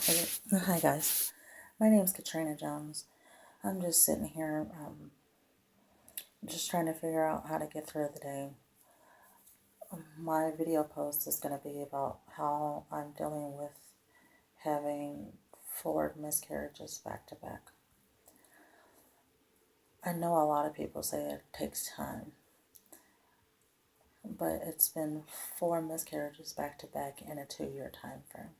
Hi guys, my name is Katrina Jones. I'm just sitting here, just trying to figure out how to get through the day. My video post is going to be about how I'm dealing with having 4 miscarriages back to back. I know a lot of people say it takes time, but it's been 4 miscarriages back to back in a 2-year time frame.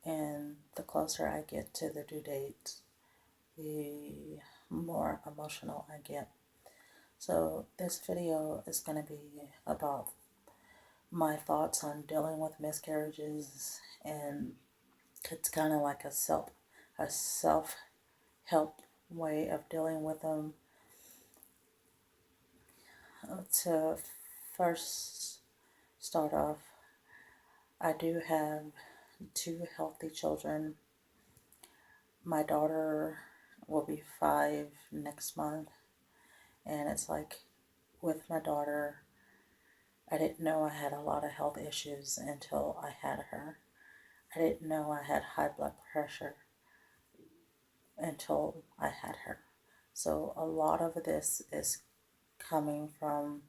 And the closer I get to the due date, the more emotional I get. So this video is going to be about my thoughts on dealing with miscarriages, and it's kind of like a self help way of dealing with them. To first start off, I do have 2 healthy children. My daughter will be 5 next month, and it's like with my daughter, I didn't know I had a lot of health issues until I had her. I didn't know I had high blood pressure until I had her. So a lot of this is coming from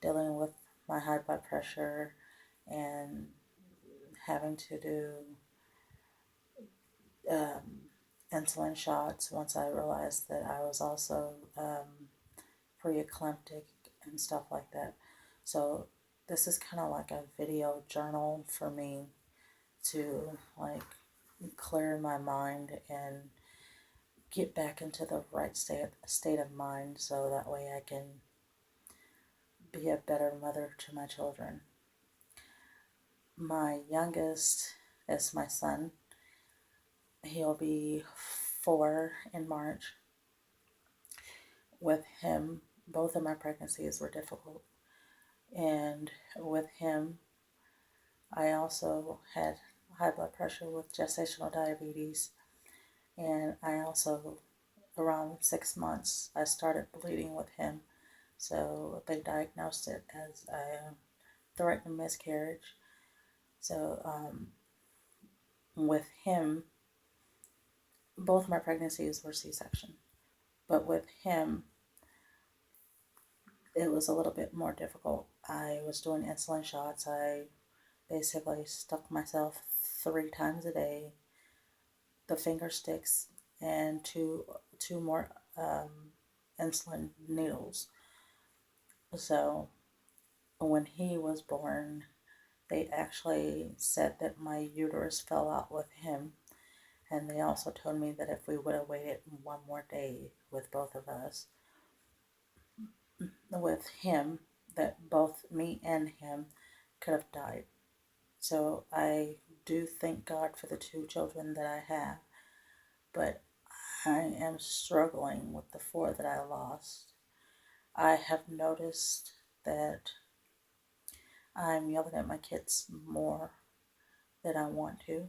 dealing with my high blood pressure and having to do um, insulin shots once I realized that I was also pre-eclamptic and stuff like that. So this is kind of like a video journal for me to like clear my mind and get back into the right state of mind so that way I can be a better mother to my children. My youngest is my son. He'll be 4 in March. With him, both of my pregnancies were difficult. And with him, I also had high blood pressure with gestational diabetes. And I also, around 6 months, I started bleeding with him. So they diagnosed it as a threatened miscarriage. So with him, both my pregnancies were C-section. But with him, it was a little bit more difficult. I was doing insulin shots. I basically stuck myself 3 times a day, the finger sticks, and two more insulin needles. So when he was born, they actually said that my uterus fell out with him. And they also told me that if we would have waited 1 more day with both of us, with him, that both me and him could have died. So I do thank God for the 2 children that I have, but I am struggling with the 4 that I lost. I have noticed that I'm yelling at my kids more than I want to,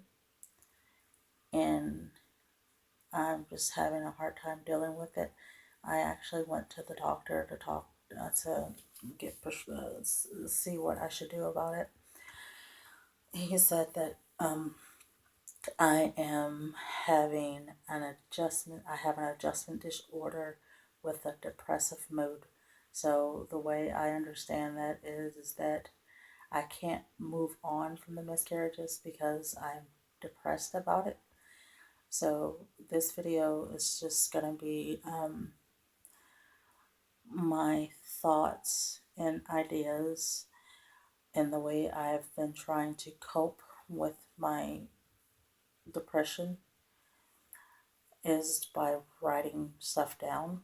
and I'm just having a hard time dealing with it. I actually went to the doctor to talk to get see what I should do about it. He said that I am having an adjustment. I have an adjustment disorder with a depressive mood. So the way I understand that is that I can't move on from the miscarriages because I'm depressed about it. So this video is just gonna be my thoughts and ideas and the way I've been trying to cope with my depression is by writing stuff down,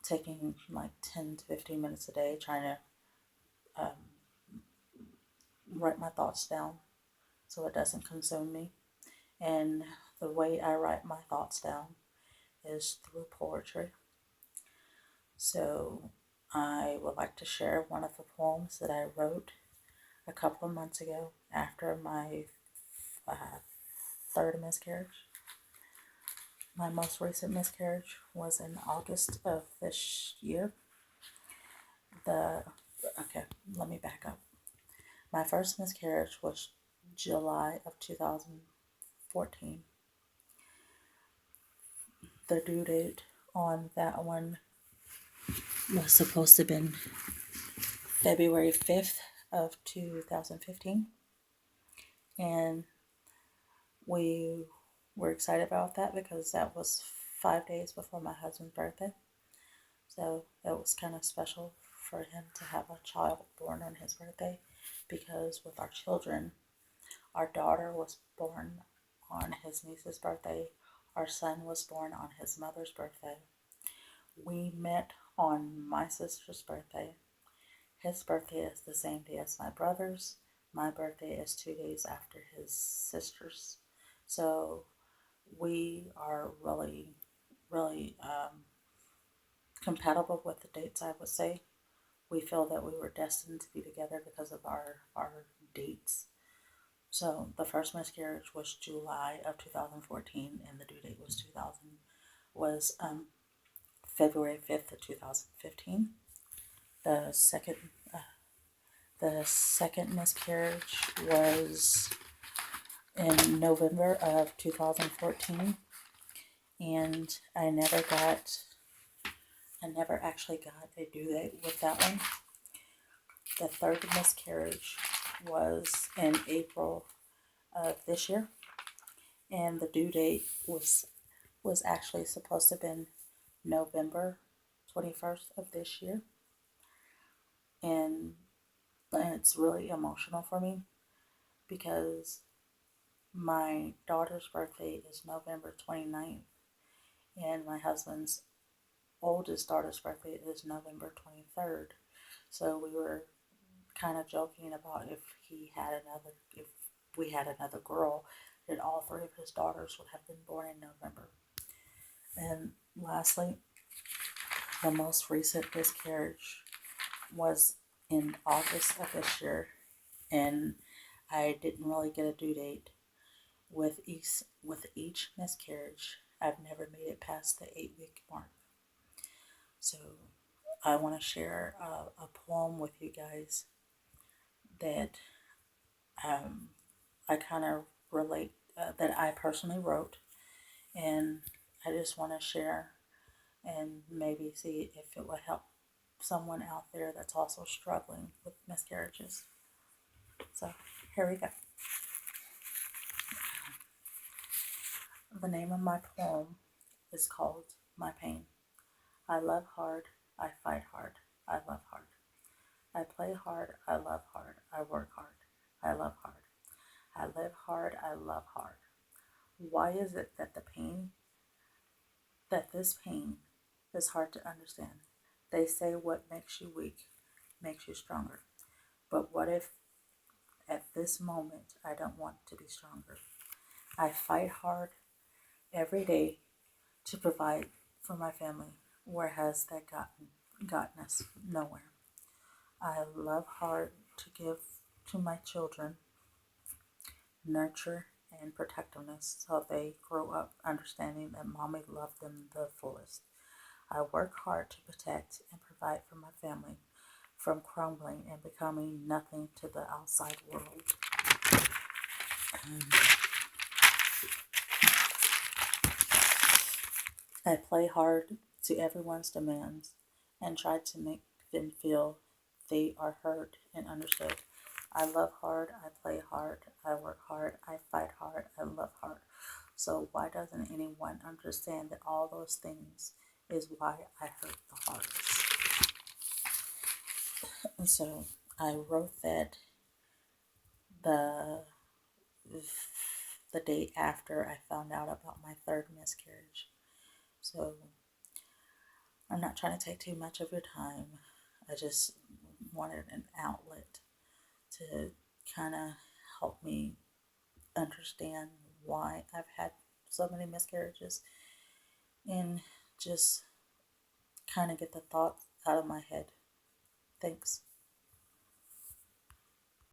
taking like 10 to 15 minutes a day, trying to write my thoughts down so it doesn't consume me. And the way I write my thoughts down is through poetry. So I would like to share one of the poems that I wrote a couple of months ago after my 3rd miscarriage. My most recent miscarriage was in August of this year. Okay, let me back up. My first miscarriage was July of 2000. 2014. The due date on that one was supposed to have been February 5th of 2015. And we were excited about that because that was 5 days before my husband's birthday. So it was kind of special for him to have a child born on his birthday, because with our children, our daughter was born on his niece's birthday, our son was born on his mother's birthday. We met on my sister's birthday. His birthday is the same day as my brother's. My birthday is 2 days after his sister's. So we are really compatible with the dates, I would say. We feel that we were destined to be together because of our dates. So the first miscarriage was July of 2014, and the due date was February 5th of 2015. The second the second miscarriage was in November of 2014, and I never actually got a due date with that one. The third miscarriage was in April of this year, and the due date was actually supposed to have been November 21st of this year. And it's really emotional for me because my daughter's birthday is November 29th, and my husband's oldest daughter's birthday is November 23rd. So we were kind of joking about if we had another girl, that all three of his daughters would have been born in November. And lastly, the most recent miscarriage was in August of this year, and I didn't really get a due date with each miscarriage. I've never made it past the 8 week mark. So I want to share a poem with you guys that I kind of relate, that I personally wrote, and I just want to share and maybe see if it will help someone out there that's also struggling with miscarriages. So here we go. The name of my poem is called My Pain. I love hard, I fight hard, I love hard. I play hard, I love hard, I work hard, I love hard. I live hard, I love hard. Why is it that this pain is hard to understand? They say what makes you weak makes you stronger. But what if at this moment I don't want to be stronger? I fight hard every day to provide for my family. Where has that gotten us? Nowhere. I love hard to give to my children nurture and protectiveness so they grow up understanding that mommy loved them the fullest. I work hard to protect and provide for my family from crumbling and becoming nothing to the outside world. I play hard to everyone's demands and try to make them feel they are heard and understood. I love hard, I play hard, I work hard, I fight hard, I love hard. So why doesn't anyone understand that all those things is why I hurt the hardest? And so I wrote that the the day after I found out about my third miscarriage. So I'm not trying to take too much of your time. I just wanted an outlet to kind of help me understand why I've had so many miscarriages and just kind of get the thoughts out of my head. Thanks.